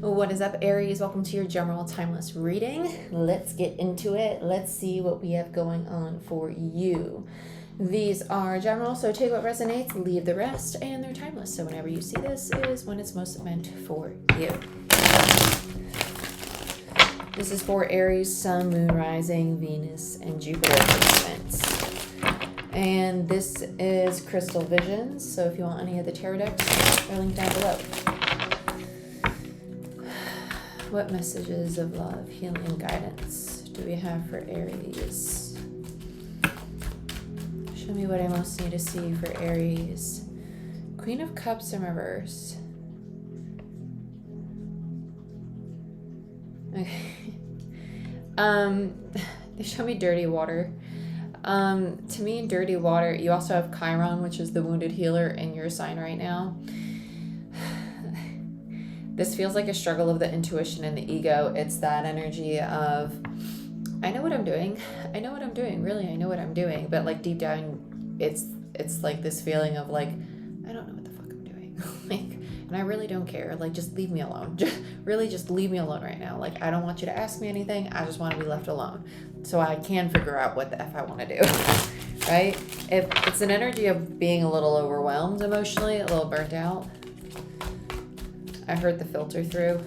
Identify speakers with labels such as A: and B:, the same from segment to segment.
A: What is up, Aries? Welcome to your general timeless reading. Let's get into it. Let's see what we have going on for you. These are general, so take what resonates, leave the rest, and they're timeless. So whenever you see this is when it's most meant for you. This is for Aries, Sun, Moon, Rising, Venus, and Jupiter placements. And this is Crystal Visions, so if you want any of the tarot decks, they're linked down below. What messages of love, healing, and guidance do we have for Aries? Show me what I most need to see for Aries. Queen of Cups in reverse. Okay. They show me dirty water. To me, in dirty water, you also have Chiron, which is the wounded healer in your sign right now. This feels like a struggle of the intuition and the ego. It's that energy of, I know what I'm doing. I know what I'm doing. Really, I know what I'm doing. But like deep down, it's like this feeling of like, I don't know what the fuck I'm doing. And I really don't care. Like, just leave me alone. Just leave me alone right now. Like, I don't want you to ask me anything. I just want to be left alone. So I can figure out what the F I want to do. Right? It's an energy of being a little overwhelmed emotionally, a little burnt out. I heard the filter through.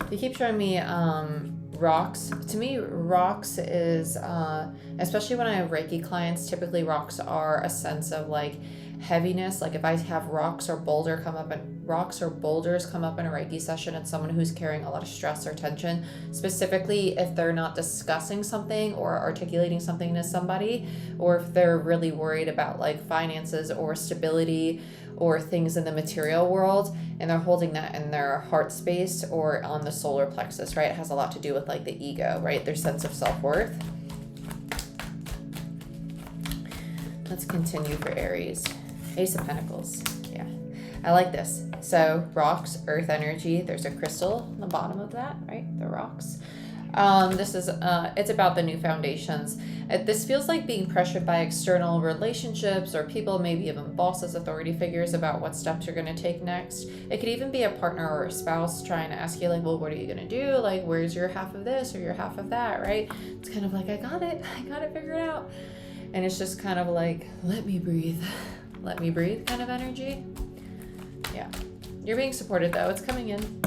A: They keep showing me rocks. To me, rocks is, especially when I have Reiki clients, typically rocks are a sense of like heaviness. Like if I have rocks or boulders come up in a Reiki session, it's someone who's carrying a lot of stress or tension, specifically if they're not discussing something or articulating something to somebody, or if they're really worried about like finances or stability or things in the material world, and they're holding that in their heart space or on the solar plexus, right? It has a lot to do with like the ego, right? Their sense of self-worth. Let's continue for Aries. Ace of Pentacles. Yeah, I like this. So rocks, earth energy. There's a crystal on the bottom of that, right? The rocks. This is, it's about the new foundations. This feels like being pressured by external relationships or people, maybe even bosses, authority figures, about what steps you're going to take next. It could even be a partner or a spouse trying to ask you like, well, what are you going to do? Like, where's your half of this or your half of that, right? It's kind of like, I got it figured out. And it's just kind of like, let me breathe kind of energy. Yeah. You're being supported though. It's coming in.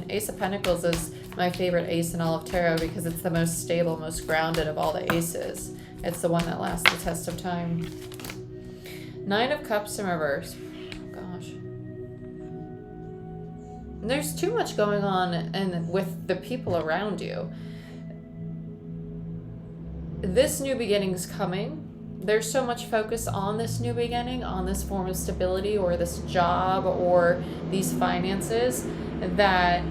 A: Ace of Pentacles is my favorite ace in all of tarot because it's the most stable, most grounded of all the aces. It's the one that lasts the test of time. Nine of Cups in reverse. Oh, gosh. There's too much going on and with the people around you. This new beginning's coming. There's so much focus on this new beginning, on this form of stability or this job or these finances, that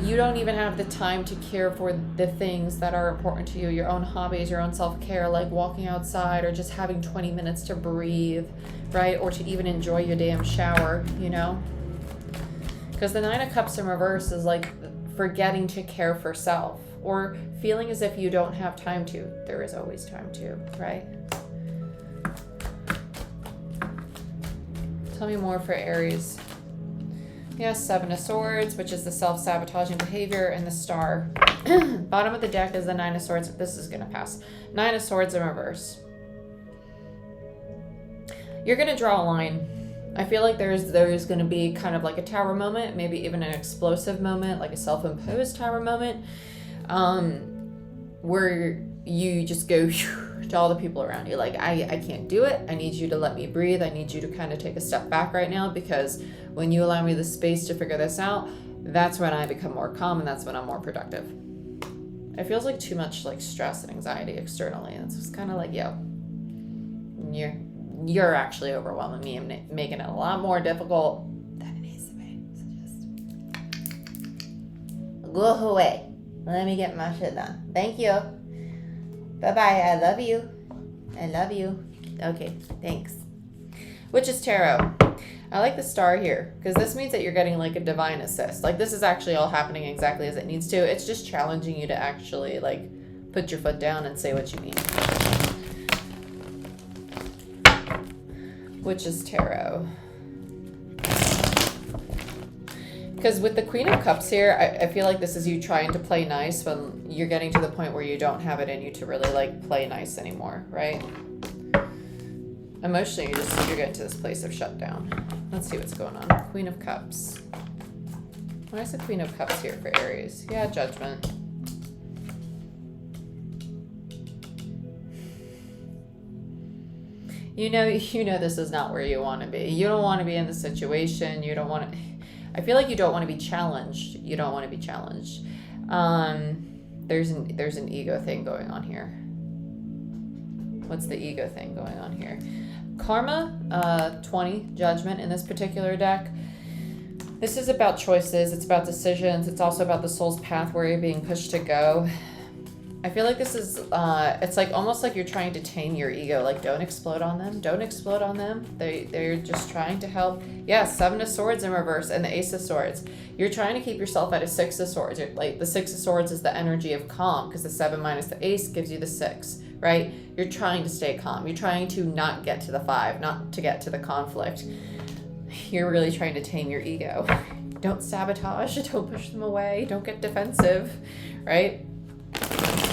A: you don't even have the time to care for the things that are important to you, your own hobbies, your own self-care, like walking outside or just having 20 minutes to breathe, right? Or to even enjoy your damn shower, you know? Because the Nine of Cups in reverse is like forgetting to care for self or feeling as if you don't have time to. There is always time to, right? Tell me more for Aries. Yes, Seven of Swords, which is the self-sabotaging behavior, and the Star. Bottom of the deck is the Nine of Swords. This is going to pass. Nine of Swords in reverse. You're going to draw a line. I feel like there's going to be kind of like a tower moment, maybe even an explosive moment, like a self-imposed tower moment, where you just go to all the people around you. Like, I can't do it. I need you to let me breathe. I need you to kind of take a step back right now, because when you allow me the space to figure this out, that's when I become more calm and that's when I'm more productive. It feels like too much like stress and anxiety externally. And it's just kind of like, yo, you're actually overwhelming me and making it a lot more difficult than it needs to be. So just go away. Let me get my shit done. Thank you. Bye-bye. I love you. Okay, thanks. Witch's Tarot. I like the Star here because this means that you're getting like a divine assist. Like, this is actually all happening exactly as it needs to. It's just challenging you to actually like put your foot down and say what you mean. Witch's Tarot. Because with the Queen of Cups here, I feel like this is you trying to play nice when you're getting to the point where you don't have it in you to really like play nice anymore, right? Emotionally, you're getting to this place of shutdown. Let's see what's going on. Queen of Cups. Why is the Queen of Cups here for Aries? Yeah, Judgment. You know this is not where you want to be. You don't want to be in this situation. You don't want to... I feel like you don't want to be challenged. You don't want to be challenged. There's an ego thing going on here. What's the ego thing going on here? Karma, 20, Judgment in this particular deck. This is about choices. It's about decisions. It's also about the soul's path where you're being pushed to go. I feel like this is, it's like almost like you're trying to tame your ego. Like, don't explode on them. Don't explode on them. They're just trying to help. Yeah, 7 of Swords in reverse and the Ace of Swords. You're trying to keep yourself at a 6 of Swords. Like, the 6 of Swords is the energy of calm because the 7 minus the Ace gives you the 6, right? You're trying to stay calm. You're trying to not get to the 5, not to get to the conflict. You're really trying to tame your ego. Don't sabotage. Don't push them away. Don't get defensive, right?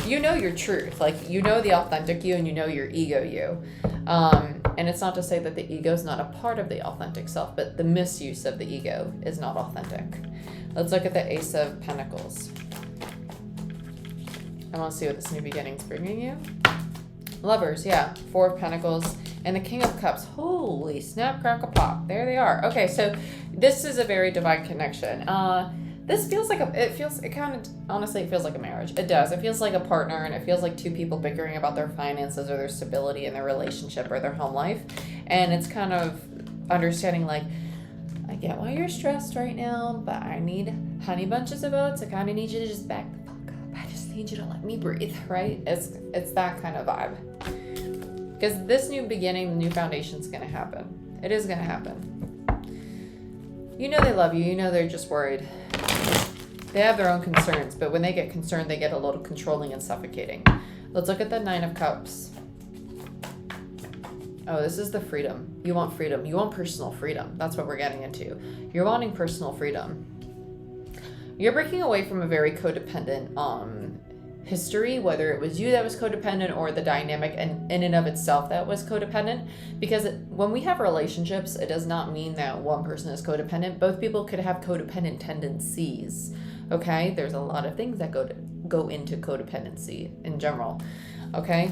A: You know your truth, like you know the authentic you and you know your ego you. And it's not to say that the ego is not a part of the authentic self, but the misuse of the ego is not authentic. Let's look at the Ace of Pentacles. I want to see what this new beginning's bringing you. Lovers, yeah, 4 of Pentacles. And the King of Cups. Holy snap, crackle, pop. There they are. Okay, so this is a very divine connection. This feels like honestly, it feels like a marriage. It does. It feels like a partner, and it feels like 2 people bickering about their finances or their stability in their relationship or their home life. And it's kind of understanding like, I get why you're stressed right now, but I need honey bunches of oats. I kind of need you to just back the fuck up. I just need you to let me breathe, right? It's that kind of vibe. Because this new beginning, the new foundation is going to happen. It is going to happen. You know they love you. You know they're just worried. They have their own concerns, but when they get concerned, they get a little controlling and suffocating. Let's look at the 9 of Cups. Oh, this is the freedom. You want freedom. You want personal freedom. That's what we're getting into. You're wanting personal freedom. You're breaking away from a very codependent history, whether it was you that was codependent or the dynamic in and of itself that was codependent. Because when we have relationships, it does not mean that one person is codependent. Both people could have codependent tendencies. Okay, there's a lot of things that go into codependency in general. Okay,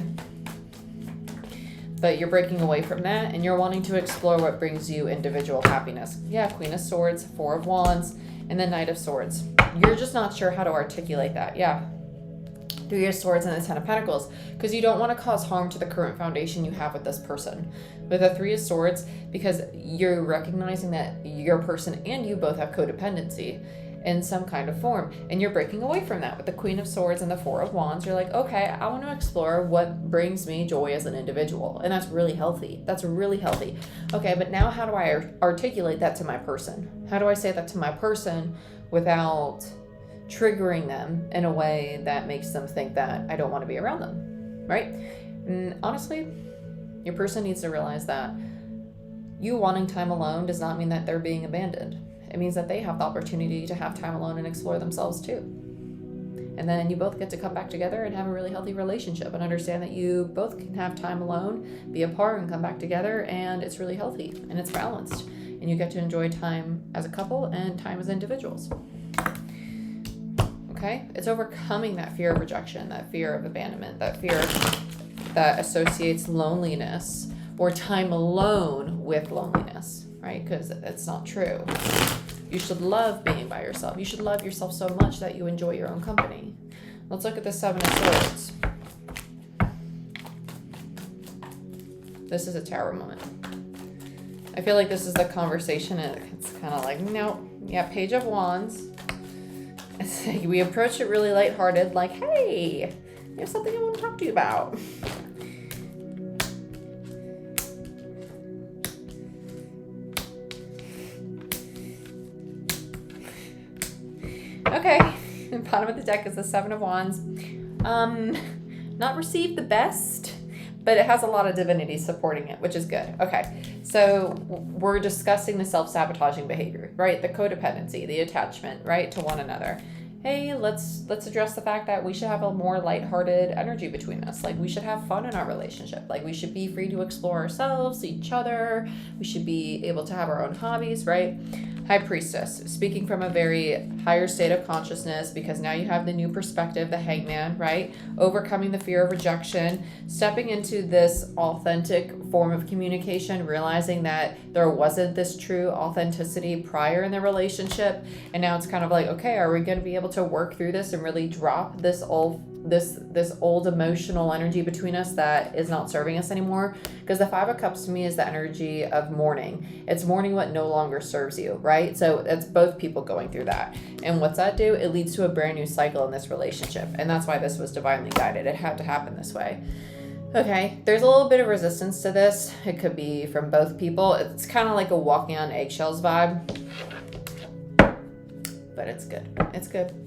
A: but you're breaking away from that and you're wanting to explore what brings you individual happiness. Yeah, Queen of Swords, 4 of Wands, and the Knight of Swords. You're just not sure how to articulate that. Yeah, 3 of Swords and the 10 of Pentacles, because you don't want to cause harm to the current foundation you have with this person. With the 3 of Swords, because you're recognizing that your person and you both have codependency in some kind of form, and you're breaking away from that. With the Queen of Swords and the 4 of Wands, you're like, okay, I want to explore what brings me joy as an individual, and that's really healthy. That's really healthy. Okay, but now how do I articulate that to my person? How do I say that to my person without triggering them in a way that makes them think that I don't want to be around them, right? And honestly, your person needs to realize that you wanting time alone does not mean that they're being abandoned. It means that they have the opportunity to have time alone and explore themselves too. And then you both get to come back together and have a really healthy relationship and understand that you both can have time alone, be apart, and come back together, and it's really healthy and it's balanced. And you get to enjoy time as a couple and time as individuals. Okay? It's overcoming that fear of rejection, that fear of abandonment, that fear that associates loneliness or time alone with loneliness, right? Because it's not true. You should love being by yourself. You should love yourself so much that you enjoy your own company. Let's look at the 7 of Swords. This is a Tower moment. I feel like this is the conversation, and it's kind of like, no. Yeah, Page of Wands. It's like we approach it really lighthearted, like, hey, there's something I want to talk to you about. Okay, the bottom of the deck is the 7 of Wands. Not received the best, but it has a lot of divinity supporting it, which is good. Okay, so we're discussing the self-sabotaging behavior, right? The codependency, the attachment, right, to one another. Hey, let's address the fact that we should have a more lighthearted energy between us. Like, we should have fun in our relationship. Like, we should be free to explore ourselves, each other. We should be able to have our own hobbies, right? High Priestess, speaking from a very higher state of consciousness, because now you have the new perspective, the Hangman, right? Overcoming the fear of rejection, stepping into this authentic form of communication, realizing that there wasn't this true authenticity prior in the relationship. And now it's kind of like, okay, are we going to be able to work through this and really drop this old emotional energy between us that is not serving us anymore? Because the Five of Cups to me is the energy of mourning. It's mourning what no longer serves you, right? So it's both people going through that. And what's that do? It leads to a brand new cycle in this relationship. And that's why this was divinely guided. It had to happen this way. Okay, there's a little bit of resistance to this. It could be from both people. It's kind of like a walking on eggshells vibe. But it's good. It's good.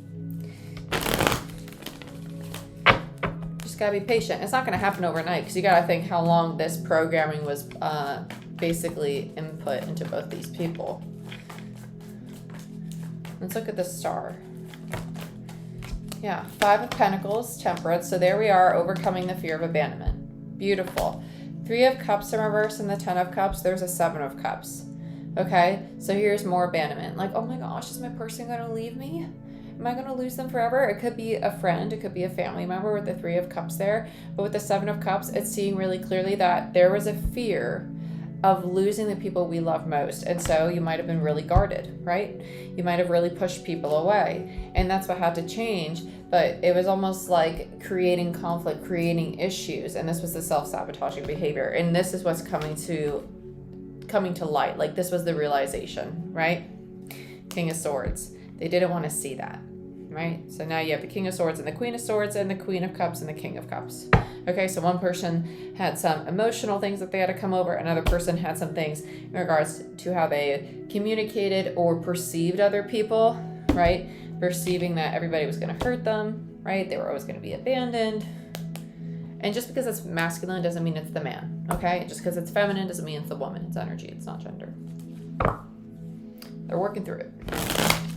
A: Gotta be patient. It's not gonna happen overnight, because you gotta think how long this programming was basically input into both these people. Let's look at the Star. Yeah, Five of Pentacles, Temperance. So there we are, overcoming the fear of abandonment. Beautiful. Three of Cups in reverse and the 10 of Cups. There's a 7 of Cups. Okay, so here's more abandonment. Like, oh my gosh, is my person gonna leave me? Am I going to lose them forever? It could be a friend. It could be a family member with the 3 of Cups there. But with the 7 of Cups, it's seeing really clearly that there was a fear of losing the people we love most. And so you might have been really guarded, right? You might have really pushed people away. And that's what had to change. But it was almost like creating conflict, creating issues. And this was the self-sabotaging behavior. And this is what's coming to light. Like, this was the realization, right? King of Swords. They didn't want to see that, right? So now you have the King of Swords and the Queen of Swords and the Queen of Cups and the King of Cups. Okay, so one person had some emotional things that they had to come over. Another person had some things in regards to how they communicated or perceived other people, right? Perceiving that everybody was going to hurt them, right? They were always going to be abandoned. And just because it's masculine doesn't mean it's the man, okay? Just because it's feminine doesn't mean it's the woman. It's energy. It's not gender. They're working through it.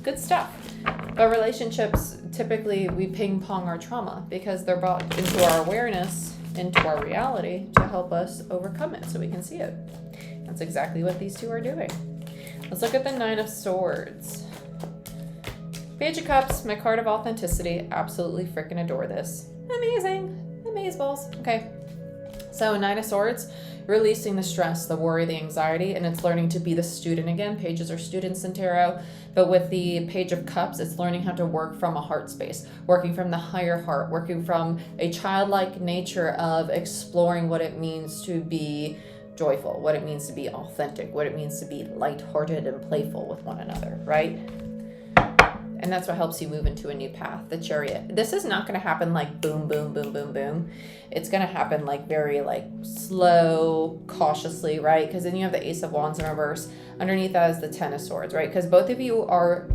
A: Good stuff. But relationships, typically we ping pong our trauma because they're brought into our awareness, into our reality to help us overcome it so we can see it. That's exactly what these two are doing. Let's look at the 9 of Swords. Page of Cups, my card of authenticity. Absolutely freaking adore this. Amazing. Amazeballs. Okay. So 9 of Swords, releasing the stress, the worry, the anxiety, and it's learning to be the student again. Pages are students in tarot, but with the Page of Cups, it's learning how to work from a heart space, working from the higher heart, working from a childlike nature of exploring what it means to be joyful, what it means to be authentic, what it means to be lighthearted and playful with one another, right? And that's what helps you move into a new path, the Chariot. This is not going to happen like boom, boom, boom, boom, boom. It's going to happen like very like slow, cautiously, right? Because then you have the Ace of Wands in reverse. Underneath that is the 10 of Swords, right? Because both of you are,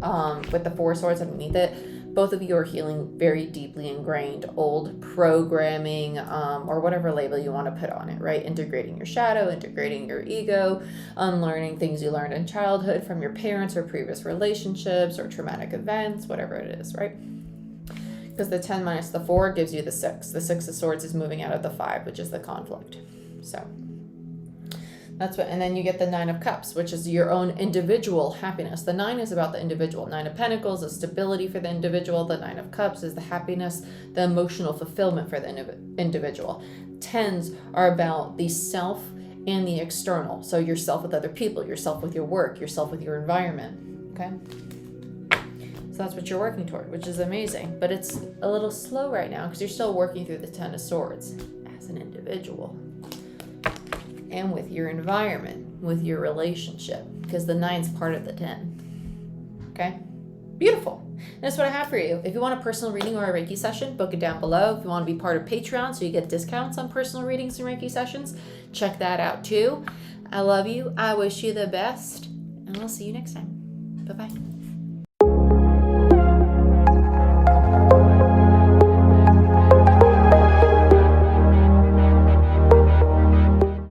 A: with the 4 swords underneath it, both of you are healing very deeply ingrained old programming, or whatever label you want to put on it, right? Integrating your shadow, integrating your ego, unlearning things you learned in childhood from your parents or previous relationships or traumatic events, whatever it is, right? Because the 10 minus the 4 gives you the 6. The 6 of Swords is moving out of the 5, which is the conflict. So that's what, and then you get the 9 of Cups, which is your own individual happiness. The 9 is about the individual. 9 of Pentacles is stability for the individual. The 9 of Cups is the happiness, the emotional fulfillment for the individual. 10s are about the self and the external. So yourself with other people, yourself with your work, yourself with your environment. Okay? So that's what you're working toward, which is amazing. But it's a little slow right now because you're still working through the 10 of Swords as an individual. And with your environment, with your relationship, because the 9's part of the 10. Okay? Beautiful. That's what I have for you. If you want a personal reading or a Reiki session, book it down below. If you want to be part of Patreon so you get discounts on personal readings and Reiki sessions, check that out too. I love you. I wish you the best. And I'll see you next time. Bye-bye.